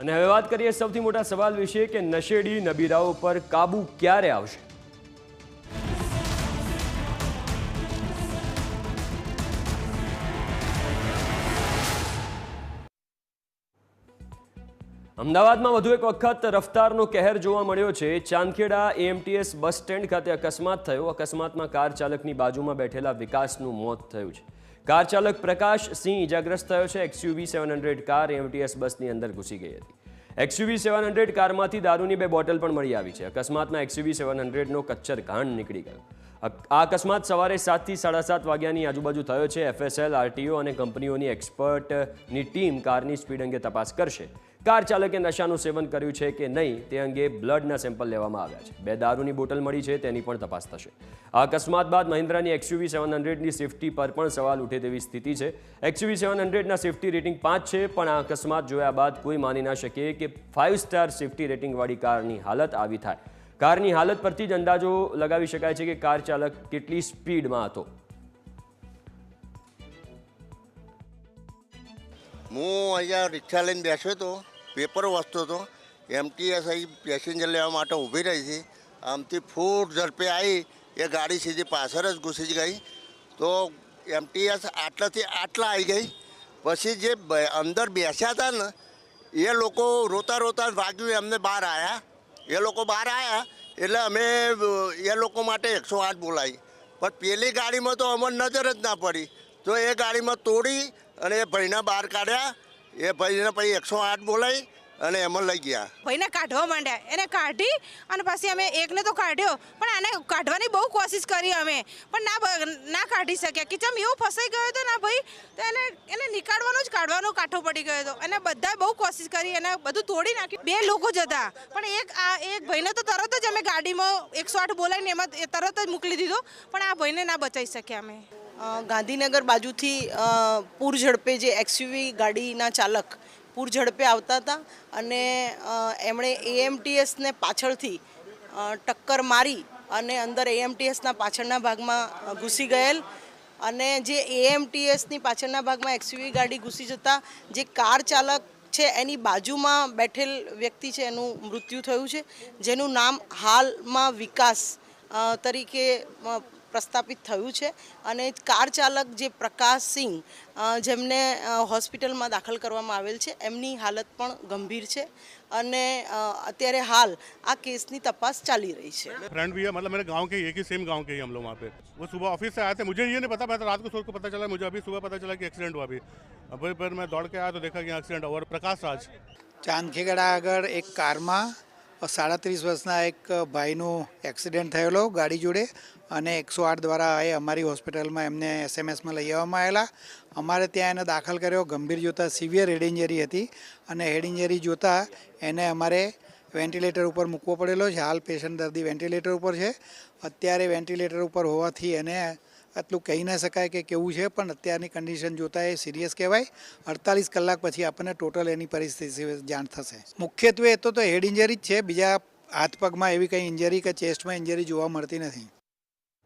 અને હવે વાત કરીએ સૌથી મોટા સવાલ વિશે કે નશેડી નબીરાઓ પર કાબુ ક્યારે આવશે। અમદાવાદમાં વધુ એક વખત રફતારનો કહેર જોવા મળ્યો છે। ચાંદખેડા એએમટીએસ બસ સ્ટેન્ડ ખાતે અકસ્માત થયો। અકસ્માતમાં કાર ચાલકની બાજુમાં બેઠેલા વિકાસનું મોત થયું છે। કાર ચાલક પ્રકાશ સિંહ ઇજાગ્રસ્ત થયો છે। XUV 700 કાર એએમટીએસ બસની અંદર ઘૂસી ગઈ હતી। XUV 700 કારમાંથી દારૂની 2 બોટલ પણ મળી આવી છે। અકસ્માતમાં XUV 700નો કચ્છર ઘાણ નીકળી ગયો। આ અકસ્માત સવારે 7 થી 7:30 વાગ્યાની આજુબાજુ થયો છે। FSL, RTO અને કંપનીઓની એક્સપર્ટની ટીમ કારની સ્પીડ અંગે તપાસ કરશે। કાર ચાલકે નશાનું સેવન કર્યું છે કે નહીં તે અંગે બ્લડના સેમ્પલ લેવામાં આવ્યા છે। 2 દારૂની બોટલ મળી છે તેની પણ તપાસ થશે। આ અકસ્માત બાદ મહિન્દ્રાની XUV 700ની સેફટી પર પણ સવાલ ઉઠે તેવી સ્થિતિ છે। XUV 700ના સેફટી રેટિંગ 5 છે, પણ આ અકસ્માત જોયા બાદ કોઈ માની ના શકે કે 5 સ્ટાર સેફટી રેટિંગવાળી કારની હાલત આવી થાય। કારની હાલત પરથી જ અંદાજો લગાવી શકાય છે કે કાર ચાલક કેટલી સ્પીડમાં હતો। હું અહીંયા રિક્ષા લઈને બેસ્યો હતો, પેપર વાંચતો હતો। એમટીએસ અહીં પેસેન્જર લેવા માટે ઊભી રહી હતી। આમથી ફૂટ ઝડપે આવી એ ગાડી સીધી પાછળ જ ઘૂસી ગઈ। તો એમટીએસ આટલાથી આટલા આવી ગઈ। પછી જે અંદર બેસ્યા હતા ને એ લોકો રોતા રોતા વાગ્યું એમને બહાર આવ્યા। એ લોકો બહાર આવ્યા એટલે અમે એ લોકો માટે 108 બોલાવી, પણ પેલી ગાડીમાં તો અમને નજર જ ના પડી। તો એ ગાડીમાં તોડી અને એ ભાઈને બહાર કાઢ્યા। એ ભાઈને પછી 108 બોલાવી અને એમાં લઈ ગયા। ભાઈને કાઢવા માંડ્યા, એને કાઢી અને પછી અમે એકને તો કાઢ્યો, પણ આને કાઢવાની બહુ કોશિશ કરી અમે, પણ ના કાઢી શક્યા કે ચમ એવું ફસાઈ ગયો હતો ને ભાઈ, તો એને કાઢવાનો કાઠો પડી ગયો હતો। અને બધાએ બહુ કોશિશ કરી, એને બધું તોડી નાખ્યું। 2 લોકો જ હતા, પણ એક ભાઈને તો તરત જ અમે ગાડીમાં 108 બોલાવીને એમાં તરત જ મોકલી દીધો, પણ આ ભાઈને ના બચાવી શક્યા અમે। ગાંધીનગર બાજુથી પૂર ઝડપે જે XUV ગાડીના ચાલક પૂર ઝડપે આવતા હતા અને એમણે એએમટીએસને પાછળથી ટક્કર મારી અને અંદર એએમટીએસના પાછળના ભાગમાં ઘૂસી ગયેલ। અને જે એએમટીએસની પાછળના ભાગમાં XUV ગાડી ઘૂસી જતાં જે કાર ચાલક છે એની બાજુમાં બેઠેલ વ્યક્તિ છે એનું મૃત્યુ થયું છે, જેનું નામ હાલમાં વિકાસ તરીકે પ્રસ્થાપિત થયું છે। અને કાર ચાલક જે પ્રકાશ સિંહ જેમને હોસ્પિટલમાં દાખલ કરવામાં આવેલ છે, એમની હાલત પણ ગંભીર છે અને અત્યારે હાલ આ કેસની તપાસ ચાલી રહી છે। फ्रेंड भी है, मतलब मेरे गांव के एक ही सेम गांव के ही हम लोग वहाँ पे। वो सुबह ऑफिस से आए थे, मुझे ये नहीं पता, मैं तो रात को सोच को पता चला, मुझे अभी सुबह पता चला कि एक्सीडेंट हुआ। अभी फिर मैं दौड़ के आया तो देखा कि एक्सीडेंट हुआ। और प्रकाश राज ચાંદખેડા આગળ એક કારમાં 37 વર્ષના એક ભાઈનું એક્સિડન્ટ થયેલો ગાડી જોડે, અને 108 દ્વારા એ અમારી હોસ્પિટલમાં એમને એસએમએસમાં લઈ આવવામાં આવેલા। અમારે ત્યાં એને દાખલ કર્યો। ગંભીર જોતાં સિવિયર હેડ ઇન્જરી હતી અને હેડ ઇન્જરી જોતાં એને અમારે વેન્ટિલેટર ઉપર મૂકવો પડેલો છે। હાલ પેશન્ટ દર્દી વેન્ટિલેટર ઉપર છે। અત્યારે વેન્ટિલેટર ઉપર હોવાથી એને આટલું કહી ના શકાય કે કેવું છે, પણ અત્યારની કન્ડિશન જોતાં એ સિરિયસ કહેવાય। 48 કલાક પછી આપણને ટોટલ એની પરિસ્થિતિ જાણ થશે। મુખ્યત્વે તો હેડ ઇન્જરી જ છે, બીજા હાથ પગમાં એવી કંઈ ઇન્જરી કે ચેસ્ટમાં ઇન્જરી જોવા મળતી નથી।